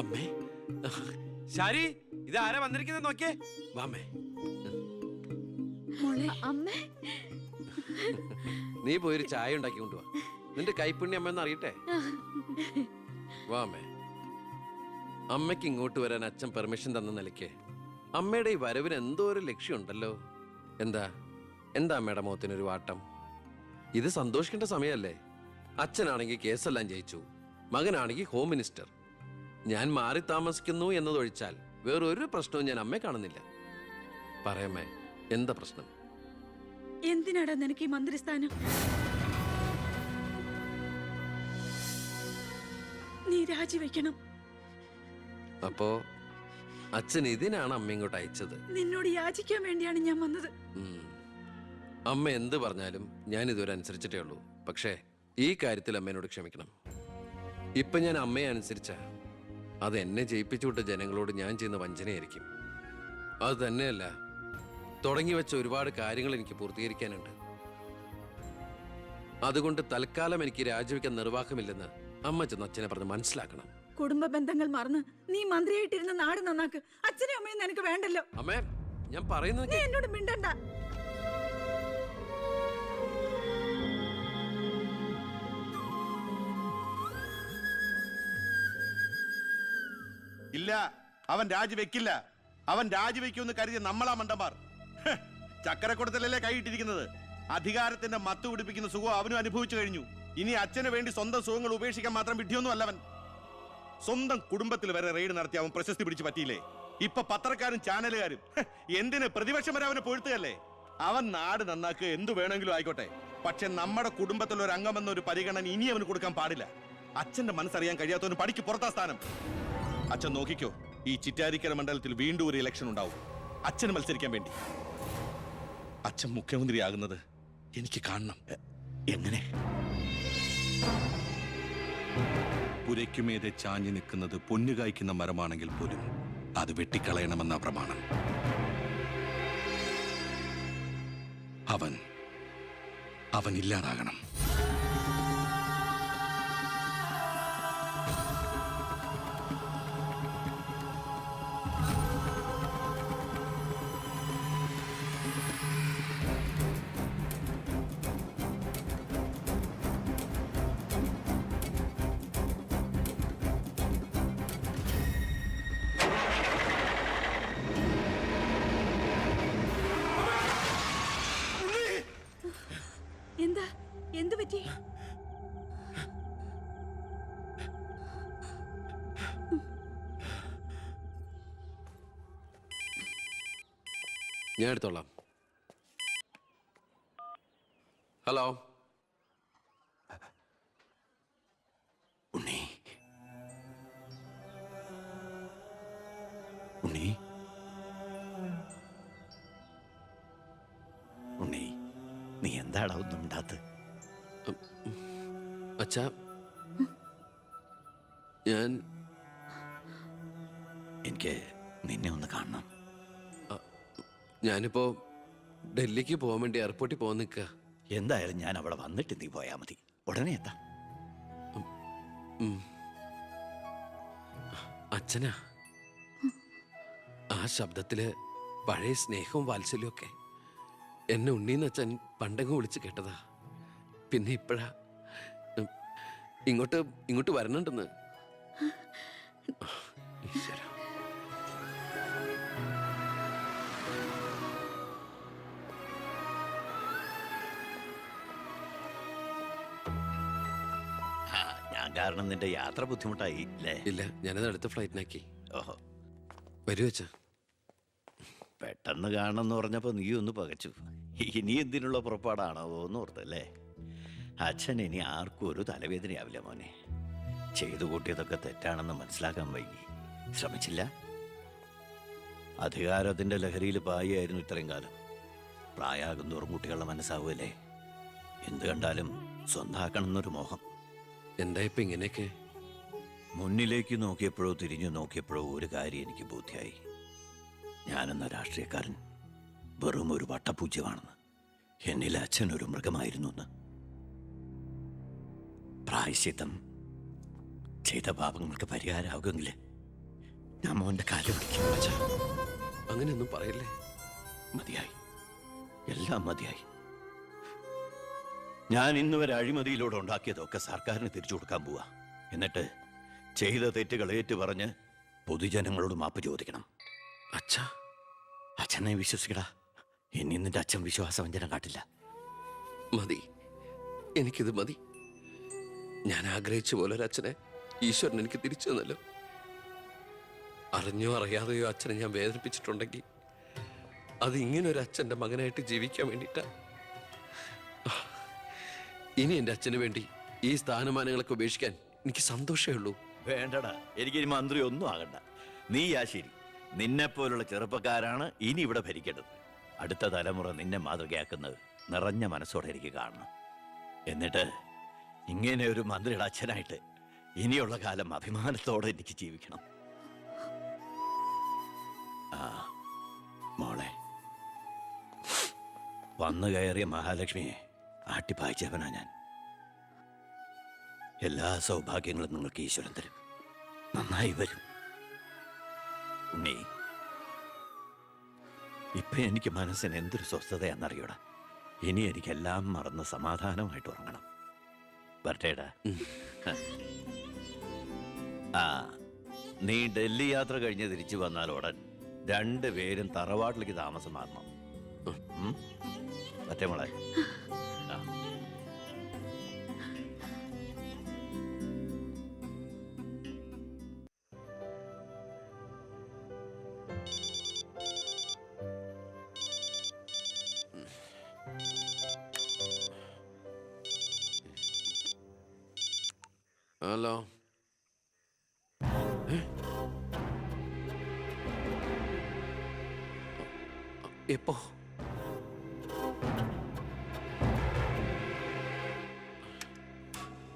അമ്മേ ശാരി, ഇത് ആരാ വന്നിരിക്കുന്നത് നോക്കിയേ. വാമേ. അമ്മേ, നീ പോയൊരു ചായ ഉണ്ടാക്കി കൊണ്ടുവാ. നിന്റെ കൈപ്പുണ്യം അമ്മ അറിയട്ടെ. വാമേ. അമ്മയ്ക്ക് ഇങ്ങോട്ട് വരാൻ അച്ഛൻ പെർമിഷൻ തന്ന നിലയ്ക്ക് അമ്മയുടെ ഈ വരവിന് എന്തോ ഒരു ലക്ഷ്യമുണ്ടല്ലോ. എന്താ എന്താ അമ്മയുടെ മുഖത്തിനൊരു വാട്ടം? ഇത് സന്തോഷിക്കേണ്ട സമയമല്ലേ? അച്ഛനാണെങ്കിൽ കേസെല്ലാം ജയിച്ചു, മകനാണെങ്കിൽ ഹോം മിനിസ്റ്റർ. ഞാൻ മാറി താമസിക്കുന്നു എന്നതൊഴിച്ചാൽ വേറൊരു പ്രശ്നവും ഞാൻ അമ്മയെ കാണുന്നില്ല. പറയമ്മേ, എന്താ പ്രശ്നം? എന്തിനാടാ നിനക്ക് ഈ മന്ത്രിസ്ഥാനം? നീ രാജിവെക്കണം. അപ്പോ അച്ഛൻ ഇതിനാണ് അമ്മ ഇങ്ങോട്ട് അയച്ചത്? നിന്നോട് യാചിക്കാൻ വേണ്ടിയാണ് ഞാൻ വന്നത്. അമ്മ എന്ത് പറഞ്ഞാലും ഞാൻ ഇതുവരെ അനുസരിച്ചിട്ടേ ഉള്ളൂ. പക്ഷേ ഈ കാര്യത്തിൽ അമ്മേനോട് ക്ഷമിക്കണം. ഇപ്പൊ ഞാൻ അമ്മയെ അനുസരിച്ച അത് എന്നെ ജയിപ്പിച്ചുവിട്ട ജനങ്ങളോട് ഞാൻ ചെയ്യുന്ന വഞ്ചനയായിരിക്കും. അത് തന്നെയല്ല, തുടങ്ങി വെച്ച ഒരുപാട് കാര്യങ്ങൾ എനിക്ക് പൂർത്തീകരിക്കാനുണ്ട്. അതുകൊണ്ട് തൽക്കാലം എനിക്ക് രാജിവെക്കാൻ നിർവാഹമില്ലെന്ന് അമ്മ ചെന്ന് അച്ഛനെ പറഞ്ഞ് മനസ്സിലാക്കണം. കുടുംബ ബന്ധങ്ങൾ മറന്ന് നീ മന്ത്രിയായിട്ടിരുന്ന നാട് നന്നാക്ക്. അച്ഛനെയും അമ്മയും നിനക്ക് വേണ്ടല്ലോ. അമ്മേ, ഞാൻ പറയുന്നത് നീ എന്നോട് മിണ്ടണ്ട. ഇല്ല, അവൻ രാജിവെക്കില്ല. അവൻ രാജിവെക്കുമെന്ന് കരുതിയ നമ്മളാ മണ്ടന്മാർ. ചക്കരക്കുടത്തിലല്ലേ കൈയിട്ടിരിക്കുന്നത്. അധികാരത്തിന്റെ മത്ത് പിടിപ്പിക്കുന്ന സുഖം അവനും അനുഭവിച്ചു കഴിഞ്ഞു. ഇനി അച്ഛന് വേണ്ടി സ്വന്തം സുഖങ്ങൾ ഉപേക്ഷിക്കാൻ മാത്രം വിഡ്ഢിയൊന്നും അല്ലവൻ. സ്വന്തം കുടുംബത്തിൽ വരെ റെയ്ഡ് നടത്തി അവൻ പ്രശസ്തി പിടിച്ചു പറ്റിയില്ലേ? ഇപ്പൊ പത്രക്കാരും ചാനലുകാരും എന്തിന് പ്രതിപക്ഷം വരെ അവനെ പൊഴുത്തുകയല്ലേ? അവൻ നാട് നന്നാക്കുക എന്തു വേണമെങ്കിലും ആയിക്കോട്ടെ, പക്ഷെ നമ്മുടെ കുടുംബത്തിൽ ഒരു അംഗമെന്നൊരു പരിഗണന ഇനി അവന് കൊടുക്കാൻ പാടില്ല. അച്ഛന്റെ മനസ്സറിയാൻ കഴിയാത്തവന് പടിക്ക് പുറത്താ സ്ഥാനം. അച്ഛൻ നോക്കിക്കോ, ഈ ചിറ്റാരിക്കര മണ്ഡലത്തിൽ വീണ്ടും ഒരു ഇലക്ഷൻ ഉണ്ടാവും അച്ഛന് മത്സരിക്കാൻ വേണ്ടി. അച്ഛൻ മുഖ്യമന്ത്രിയാകുന്നത് എനിക്ക് കാണണം. എങ്ങനെ? പുരയ്ക്കുമേതെ ചാഞ്ഞു നിൽക്കുന്നത് പൊന്നുകായ്ക്കുന്ന മരമാണെങ്കിൽ പോലും അത് വെട്ടിക്കളയണമെന്ന പ്രമാണം. അവൻ ഇല്ലാതാകണം. എന്താ? എന്തു പറ്റി? ഞാൻ എടുത്തോളാം. ഹലോ. ഉണ്ണി, ഉണ്ണി, ഉണ്ണി, നീ എന്താടാ ഒന്നും ഉണ്ടാത്ത്? അച്ഛാ, എനിക്ക് നിന്നെ ഒന്ന് കാണണം. ഞാനിപ്പോ ഡൽഹിക്ക് പോകാൻ വേണ്ടി എയർപോർട്ടിൽ പോകാൻ നിൽക്കുക. എന്തായാലും ഞാൻ അവിടെ വന്നിട്ട് നീ പോയാ മതി. ഉടനെ എത്താ. അച്ഛനാ, ആ ശബ്ദത്തില് പഴയ സ്നേഹവും വാത്സല്യവും ഒക്കെ എന്നെ ഉണ്ണീന്ന് അച്ഛൻ പണ്ടങ്ങ് വിളിച്ച് കേട്ടതാ. പിന്നെ ഇപ്പോഴാ ഇങ്ങോട്ട് വരണുണ്ടെന്ന്. ഈശ്വര. ഞാൻ കാരണം നിന്റെ യാത്ര ബുദ്ധിമുട്ടായി അല്ലേ? ഇല്ല, ഞാനത് അടുത്ത ഫ്ലൈറ്റിനാക്കി. ഓഹോ, വരൂ അച്ഛാ. പെട്ടെന്ന് കാണണമെന്ന് പറഞ്ഞപ്പോൾ നീ ഒന്ന് പകച്ചു. ഇനി എന്തിനുള്ള പുറപ്പാടാണോ എന്ന് ഓർത്തല്ലേ? അച്ഛൻ ഇനി ആർക്കും ഒരു തലവേദനയാവില്ല മോനെ. ചെയ്തു കൂട്ടിയതൊക്കെ തെറ്റാണെന്ന് മനസ്സിലാക്കാൻ വൈകി. ശ്രമിച്ചില്ല. അധികാരത്തിൻ്റെ ലഹരിയിൽ പായായിരുന്നു ഇത്രയും കാലം. പ്രായമാകുന്നോറും കുട്ടികളുടെ മനസ്സാവുമല്ലേ? എന്ത് കണ്ടാലും സ്വന്താക്കണമെന്നൊരു മോഹം. എന്താ ഇപ്പൊ ഇങ്ങനെയൊക്കെ? മുന്നിലേക്ക് നോക്കിയപ്പോഴോ തിരിഞ്ഞു നോക്കിയപ്പോഴോ ഒരു കാര്യം എനിക്ക് ബോധ്യമായി. ഞാനെന്ന രാഷ്ട്രീയക്കാരൻ വെറും ഒരു വട്ടപൂജ്യമാണെന്ന്. എന്നിൽ അച്ഛൻ ഒരു മൃഗമായിരുന്നു എന്ന്. പ്രായശ്ചിത്തം ചെയ്ത പാപങ്ങൾക്ക് പരിഹാരമാകുമെങ്കിൽ ഞാൻ മോന്റെ കാല് പിടിക്കും. അച്ഛാ, അങ്ങനെയൊന്നും പറയല്ലേ. മതിയായി, എല്ലാം മതിയായി. ഞാൻ ഇന്നുവരെ അഴിമതിയിലൂടെ ഉണ്ടാക്കിയതൊക്കെ സർക്കാരിന് തിരിച്ചു കൊടുക്കാൻ പോവാ. എന്നിട്ട് ചെയ്ത തെറ്റുകൾ ഏറ്റുപറഞ്ഞ് പൊതുജനങ്ങളോട് മാപ്പ് ചോദിക്കണം. അച്ഛാ, അച്ഛനെ വിശ്വസിക്കടാ. ഇനി നിന്റെ അച്ഛൻ വിശ്വാസവഞ്ചനം കാട്ടില്ല. മതി, എനിക്കിത് മതി. ഞാൻ ആഗ്രഹിച്ച പോലെ ഒരു അച്ഛനെ ഈശ്വരൻ എനിക്ക് തിരിച്ചു തന്നല്ലോ. അറിഞ്ഞോ അറിയാതെയോ അച്ഛനെ ഞാൻ വേദനിപ്പിച്ചിട്ടുണ്ടെങ്കിൽ അത് ഇങ്ങനെ ഒരു അച്ഛൻ്റെ മകനായിട്ട് ജീവിക്കാൻ വേണ്ടിയിട്ടാ. ഇനി എൻ്റെ അച്ഛന് വേണ്ടി ഈ സ്ഥാനമാനങ്ങളൊക്കെ ഉപേക്ഷിക്കാൻ എനിക്ക് സന്തോഷമേ ഉള്ളൂ. വേണ്ടടാ, എനിക്കിനി മന്ത്രി ഒന്നും ആകണ്ട. നീ ആ ശരി. നിന്നെപ്പോലുള്ള ചെറുപ്പക്കാരാണ് ഇനി ഇവിടെ ഭരിക്കേണ്ടത്. അടുത്ത തലമുറ നിന്നെ മാതൃകയാക്കുന്നത് നിറഞ്ഞ മനസ്സോടെ എനിക്ക് കാണണം. എന്നിട്ട് ഇങ്ങനെ ഒരു മന്ത്രിയുടെ അച്ഛനായിട്ട് ഇനിയുള്ള കാലം അഭിമാനത്തോടെ എനിക്ക് ജീവിക്കണം. ആ മോളെ, വന്നു കയറിയ മഹാലക്ഷ്മിയെ ആട്ടിപ്പായിച്ചവനാ ഞാൻ. എല്ലാ സൗഭാഗ്യങ്ങളും നിങ്ങൾക്ക് ഈശ്വരൻ തരും. നന്നായി വരും. ഉണ്ണി, ഇപ്പൊ എനിക്ക് മനസ്സിന് എന്തൊരു സ്വസ്ഥതയാണെന്നറിയൂടാ. ഇനി എനിക്കെല്ലാം മറന്ന് സമാധാനമായിട്ട് ഉറങ്ങണം. വരട്ടേടാ. ആ, നീ ഡൽഹി യാത്ര കഴിഞ്ഞ് തിരിച്ചു വന്നാൽ ഉടൻ 2 പേരും തറവാട്ടിലേക്ക് താമസം മാറണം. മറ്റേ മോളെ. ആ, ഹലോ. എപ്പോ?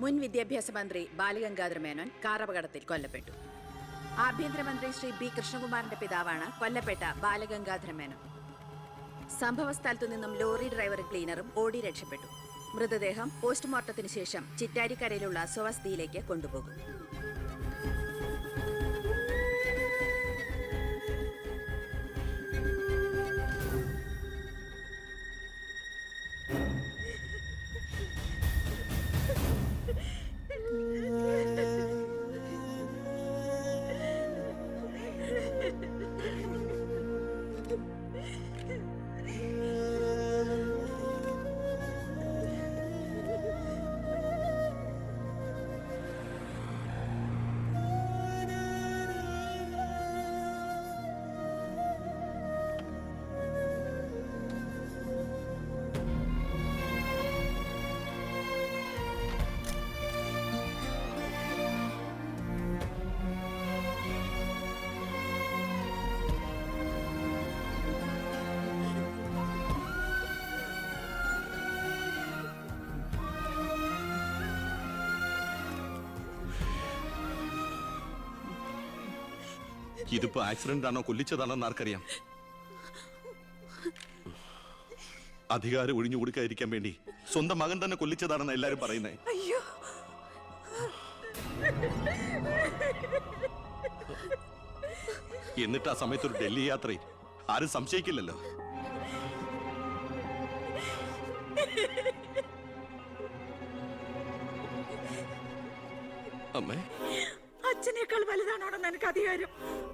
മുൻ വിദ്യാഭ്യാസ മന്ത്രി ബാലഗംഗാധര മേനോൻ കാർ അപകടത്തിൽ കൊല്ലപ്പെട്ടു. ആഭ്യന്തരമന്ത്രി ശ്രീ ബി കൃഷ്ണകുമാറിന്റെ പിതാവാണ് കൊല്ലപ്പെട്ട ബാലഗംഗാധര മേനോൻ. സംഭവസ്ഥലത്തു നിന്നും ലോറി ഡ്രൈവറും ക്ലീനറും ഓടി രക്ഷപ്പെട്ടു. മൃതദേഹം പോസ്റ്റ്മോർട്ടത്തിന് ശേഷം ചിറ്റാരിക്കരയിലുള്ള സ്വവസതിയിലേക്ക് കൊണ്ടുപോകും. ഇതിപ്പോ ആക്സിഡന്റ് ആണോ കൊല്ലിച്ചതാണോ എന്ന് ആർക്കറിയാം. അധികാരം ഒഴിഞ്ഞു കൊടുക്കാതിരിക്കാൻ വേണ്ടി സ്വന്തം മകൻ തന്നെ കൊല്ലിച്ചതാണെന്ന് എല്ലാരും പറയുന്നേ. അയ്യോ, എന്നിട്ട് ആ സമയത്ത് ഒരു ഡൽഹി യാത്ര ആരും സംശയിക്കില്ലല്ലോ. അമ്മേ, അച്ഛനേക്കാൾ വലുതാണോടെന്ന് എനിക്ക് അധികാരം,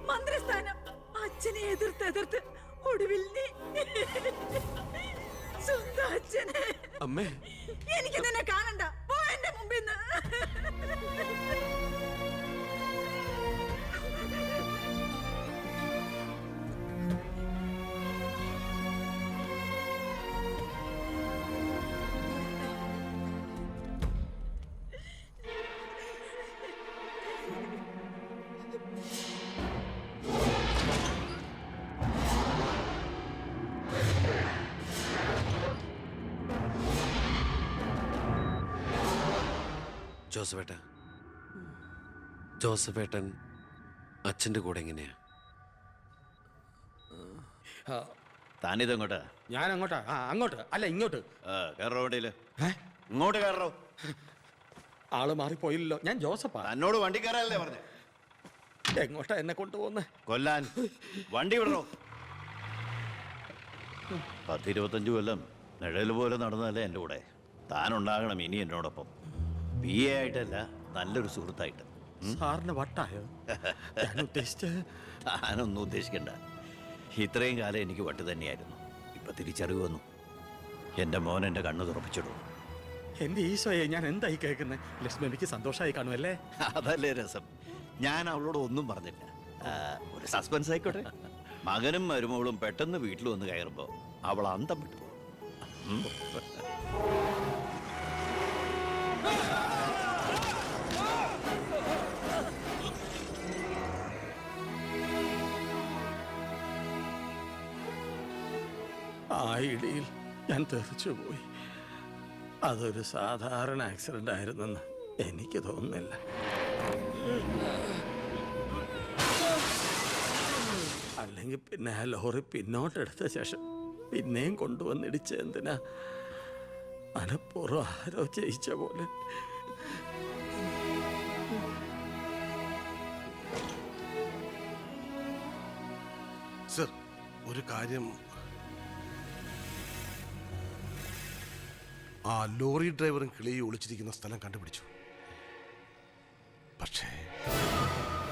മന്ത്രിസ്ഥാനം. അച്ഛനെ എതിർത്ത് ഒടുവിൽ നീ സ്വന്തം അച്ഛനെ. അമ്മേ, എനിക്ക് നിന്നെ കാണണ്ട, പോ എന്റെ മുമ്പിൽ നിന്ന്. ജോസഫേട്ടൻ അച്ഛൻ്റെ കൂടെ എങ്ങനെയാ? താനിതെങ്ങോട്ടാ? ഞാൻ അങ്ങോട്ടാ? അങ്ങോട്ട് അല്ല, ഇങ്ങോട്ട്. കയറോ വണ്ടിയില്. ഇങ്ങോട്ട് കയറോ. ആള് മാറിപ്പോയില്ലല്ലോ. ഞാൻ ജോസഫാ. തന്നോട് വണ്ടി കയറാനല്ലേ പറഞ്ഞേ? എങ്ങോട്ടാ എന്നെ കൊണ്ടുപോകുന്നേ? കൊല്ലാൻ. വണ്ടി വിടണോ? 10-25 കൊല്ലം നിഴൽ പോലെ നടന്നതല്ലേ എൻ്റെ കൂടെ. താനുണ്ടാകണം ഇനി എന്നോടൊപ്പം. PA ആയിട്ടല്ല, നല്ലൊരു സുഹൃത്തായിട്ട്. സാറിന് വട്ടായോ? ഞാൻ ഉദ്ദേശിച്ച താനൊന്നും ഉദ്ദേശിക്കണ്ട. ഇത്രയും കാലം എനിക്ക് വട്ട് തന്നെയായിരുന്നു. ഇപ്പൊ തിരിച്ചറിവ് വന്നു. എൻ്റെ മോൻ എൻ്റെ കണ്ണ് തുറപ്പിച്ചിടും. എന്റെ ഈശോയെ, ഞാൻ എന്തായി കേൾക്കുന്നത്? ലക്ഷ്മിക്ക് സന്തോഷമായി കാണുമല്ലേ? അതല്ലേ രസം. ഞാൻ അവളോട് ഒന്നും പറഞ്ഞില്ല. ഒരു സസ്പെൻസ് ആയിക്കോട്ടെ. മകനും മരുമകളും പെട്ടെന്ന് വീട്ടിൽ വന്ന് കയറുമ്പോൾ അവൾ അന്തം വിട്ടു. ആ ഇടിയിൽ ഞാൻ തെറിച്ചുപോയി. അതൊരു സാധാരണ ആക്സിഡന്റ് ആയിരുന്നെന്ന് എനിക്ക് തോന്നുന്നില്ല. അല്ലെങ്കിൽ പിന്നെ ആ ലോറി പിന്നോട്ടെടുത്ത ശേഷം പിന്നെയും കൊണ്ടുവന്നിടിച്ച എന്തിനാ? മനപ്പൂർവ്വം ആരോ ജയിച്ച പോലെ. സർ, ഒരു കാര്യം, ആ ലോറി ഡ്രൈവറും കിളിയും ഒളിച്ചിരിക്കുന്ന സ്ഥലം കണ്ടുപിടിച്ചു. പക്ഷേ